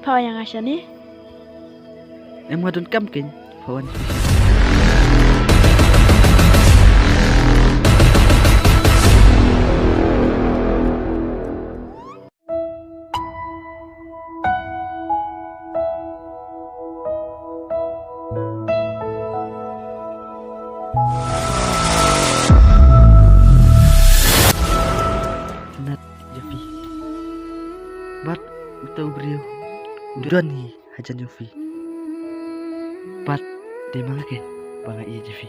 พอยังไงฉันนี่ Em ngadon kam ken Pawan Nat Jofi Bat utau beriau Udan ni hajan Jofi Bat di mana ke Banga iya Jofi